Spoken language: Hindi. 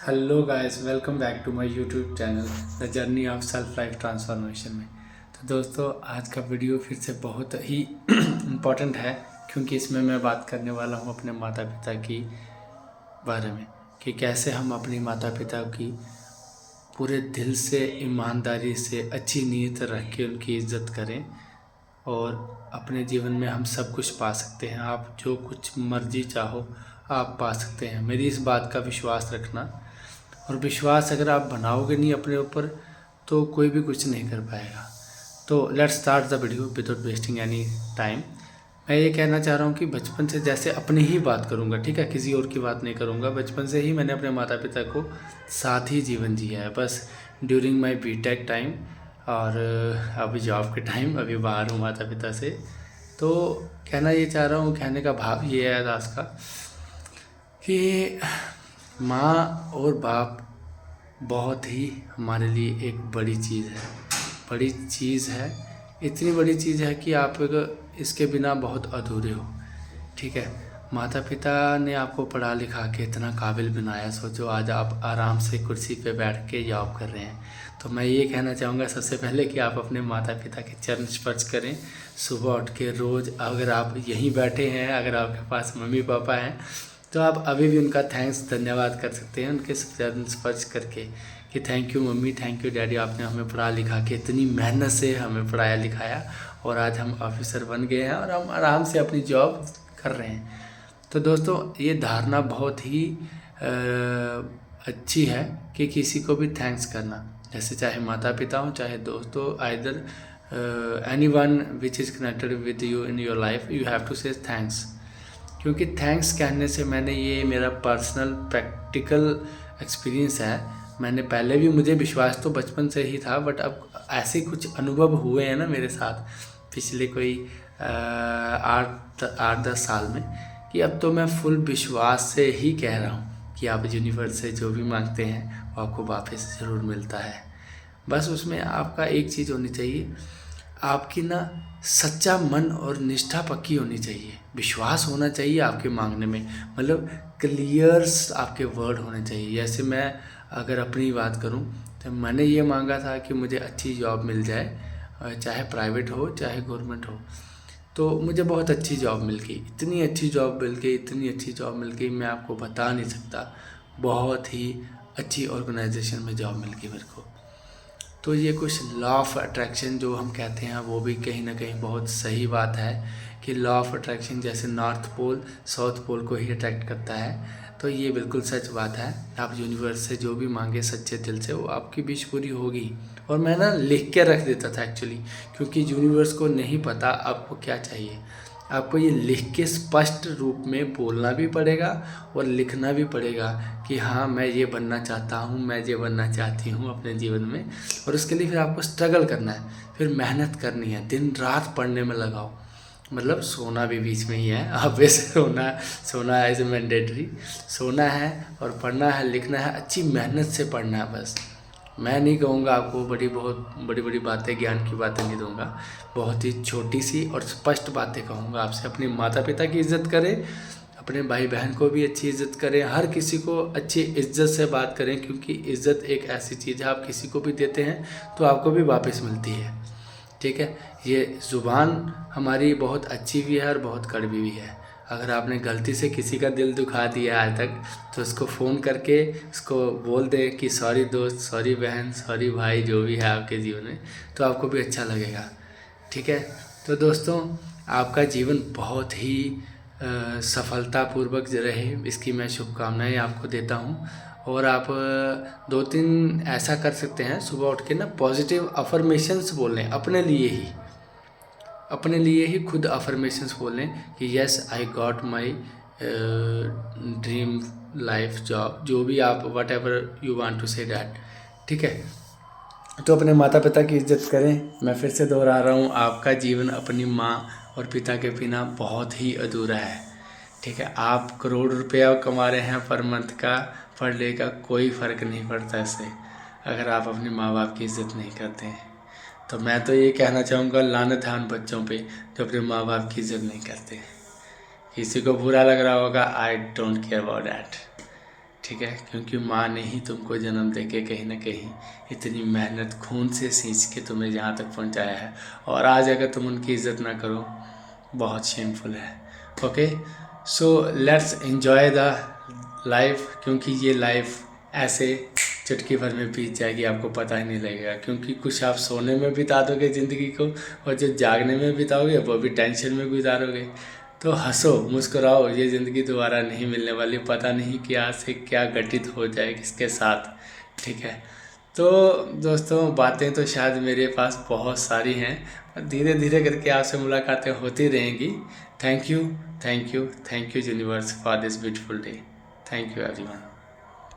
Hello guys, welcome back to my YouTube channel the journey of self life transformation में। तो दोस्तों, आज का वीडियो फिर से बहुत ही इम्पोर्टेंट है, क्योंकि इसमें मैं बात करने वाला हूँ अपने माता पिता की बारे में कि कैसे हम अपने माता पिता की पूरे दिल से, ईमानदारी से, अच्छी नीयत रख के उनकी इज़्ज़त करें और अपने जीवन में हम सब कुछ पा सकते हैं। आप जो कुछ मर्जी चाहो आप पा सकते हैं, मेरी इस बात का विश्वास रखना। और विश्वास अगर आप बनाओगे नहीं अपने ऊपर तो कोई भी कुछ नहीं कर पाएगा। तो let's start the video without wasting any time. मैं ये कहना चाह रहा हूँ कि बचपन से, जैसे अपनी ही बात करूँगा, ठीक है, किसी और की बात नहीं करूँगा। बचपन से ही मैंने अपने माता पिता को साथ ही जीवन जिया है, बस ड्यूरिंग माई बीटेक टाइम और अभी जॉब के टाइम, अभी बाहर हूँ माता पिता से। तो कहना ये चाह रहा हूँ, कहने का भाव ये है दास का कि माँ और बाप बहुत ही हमारे लिए एक बड़ी चीज़ है। बड़ी चीज़ है, इतनी बड़ी चीज़ है कि आप इसके बिना बहुत अधूरे हो। ठीक है, माता पिता ने आपको पढ़ा लिखा के इतना काबिल बनाया, सोचो आज आप आराम से कुर्सी पे बैठ के जॉब कर रहे हैं। तो मैं ये कहना चाहूँगा सबसे पहले कि आप अपने माता पिता के चरण स्पर्श करें सुबह उठ के रोज़। अगर आप यहीं बैठे हैं, अगर आपके पास मम्मी पापा हैं, तो आप अभी भी उनका थैंक्स, धन्यवाद कर सकते हैं उनके चरण स्पर्श करके कि thank you mummy, thank you daddy, आपने हमें पढ़ा लिखा के इतनी मेहनत से हमें पढ़ाया लिखाया और आज हम ऑफिसर बन गए हैं और हम आराम से अपनी जॉब कर रहे हैं। तो दोस्तों, ये धारणा बहुत ही अच्छी है कि किसी को भी थैंक्स करना, जैसे चाहे माता पिता हो, चाहे दोस्तों, either anyone which is connected with you in your life, you have to say thanks. क्योंकि थैंक्स कहने से, मैंने ये मेरा पर्सनल प्रैक्टिकल एक्सपीरियंस है। मैंने पहले भी, मुझे विश्वास तो बचपन से ही था, बट अब ऐसे कुछ अनुभव हुए हैं ना मेरे साथ पिछले कोई 8-10 साल में, कि अब तो मैं फुल विश्वास से ही कह रहा हूँ कि आप यूनिवर्स से जो भी मांगते हैं वो आपको वापस ज़रूर मिलता है। बस उसमें आपका एक चीज़ होनी चाहिए, आपकी ना सच्चा मन और निष्ठा पक्की होनी चाहिए, विश्वास होना चाहिए आपके मांगने में, मतलब क्लियर्स आपके वर्ड होने चाहिए। जैसे मैं अगर अपनी बात करूं, तो मैंने ये मांगा था कि मुझे अच्छी जॉब मिल जाए, चाहे प्राइवेट हो चाहे गवर्नमेंट हो। तो मुझे बहुत अच्छी जॉब मिल गई, इतनी अच्छी जॉब मिल गई, इतनी अच्छी जॉब मिल गई, मैं आपको बता नहीं सकता। बहुत ही अच्छी ऑर्गेनाइजेशन में जॉब मिल गई मेरे को। तो ये कुछ लॉ ऑफ अट्रैक्शन जो हम कहते हैं, वो भी कहीं ना कहीं बहुत सही बात है कि लॉ ऑफ अट्रैक्शन जैसे नॉर्थ पोल साउथ पोल को ही अट्रैक्ट करता है। तो ये बिल्कुल सच बात है। आप यूनिवर्स से जो भी मांगे सच्चे दिल से, वो आपकी विश पूरी होगी। और मैं ना लिख के रख देता था एक्चुअली, क्योंकि यूनिवर्स को नहीं पता आपको क्या चाहिए। आपको ये लिख के स्पष्ट रूप में बोलना भी पड़ेगा और लिखना भी पड़ेगा कि हाँ, मैं ये बनना चाहता हूँ, मैं ये बनना चाहती हूँ अपने जीवन में। और उसके लिए फिर आपको स्ट्रगल करना है, फिर मेहनत करनी है, दिन रात पढ़ने में लगाओ, मतलब सोना भी बीच में ही है। आप वैसे सोना एज ए मैंडेटरी, सोना है और पढ़ना है, लिखना है, अच्छी मेहनत से पढ़ना है बस। मैं नहीं कहूँगा आपको बहुत बड़ी बड़ी बातें, ज्ञान की बातें नहीं दूंगा, बहुत ही छोटी सी और स्पष्ट बातें कहूँगा आपसे। अपने माता पिता की इज़्ज़त करें, अपने भाई बहन को भी अच्छी इज़्ज़त करें, हर किसी को अच्छी इज़्ज़त से बात करें, क्योंकि इज़्ज़त एक ऐसी चीज़ है, आप किसी को भी देते हैं तो आपको भी वापस मिलती है। ठीक है, ये ज़ुबान हमारी बहुत अच्छी भी है और बहुत कड़वी भी है। अगर आपने गलती से किसी का दिल दुखा दिया आज तक, तो उसको फ़ोन करके उसको बोल दें कि सॉरी दोस्त, सॉरी बहन, सॉरी भाई, जो भी है आपके जीवन में, तो आपको भी अच्छा लगेगा। ठीक है, तो दोस्तों, आपका जीवन बहुत ही सफलतापूर्वक रहे, इसकी मैं शुभकामनाएं आपको देता हूँ। और आप 2-3 ऐसा कर सकते हैं, सुबह उठ के ना पॉजिटिव अफर्मेशंस बोलें अपने लिए ही, अपने लिए ही खुद अफर्मेशंस बोलें कि yes I got my dream life job, जो भी आप whatever you want to say that. ठीक है, तो अपने माता पिता की इज़्ज़त करें। मैं फिर से दोहरा रहा हूँ, आपका जीवन अपनी माँ और पिता के बिना बहुत ही अधूरा है। ठीक है, आप करोड़ रुपया कमा रहे हैं पर मंथ का, पर डे का, कोई फ़र्क नहीं पड़ता इससे, अगर आप अपने माँ बाप की इज़्ज़त नहीं करते हैं। तो मैं तो ये कहना चाहूँगा, लानत है उन बच्चों पे जो अपने माँ बाप की इज़्ज़त नहीं करते। किसी को बुरा लग रहा होगा, I don't care about that. ठीक है, क्योंकि माँ ने ही तुमको जन्म दे के कहीं ना कहीं इतनी मेहनत खून से सींच के तुम्हें यहाँ तक पहुँचाया है, और आज अगर तुम उनकी इज़्ज़त ना करो बहुत शेमफुल है। Okay, so let's enjoy the life, क्योंकि ये लाइफ ऐसे चुटकी भर में बीत जाएगी, आपको पता ही नहीं लगेगा। क्योंकि कुछ आप सोने में बिता दोगे ज़िंदगी को, और जो जागने में बिताओगे वो भी टेंशन में गुजारोगे। तो हंसो, मुस्कुराओ, ये ज़िंदगी दोबारा नहीं मिलने वाली, पता नहीं कि आज से क्या घटित हो जाए किसके साथ। ठीक है, तो दोस्तों बातें तो शायद मेरे पास बहुत सारी हैं, और धीरे धीरे करके आपसे मुलाकातें होती रहेंगी। Thank you, thank you, thank you universe for this beautiful day. Thank you everyone.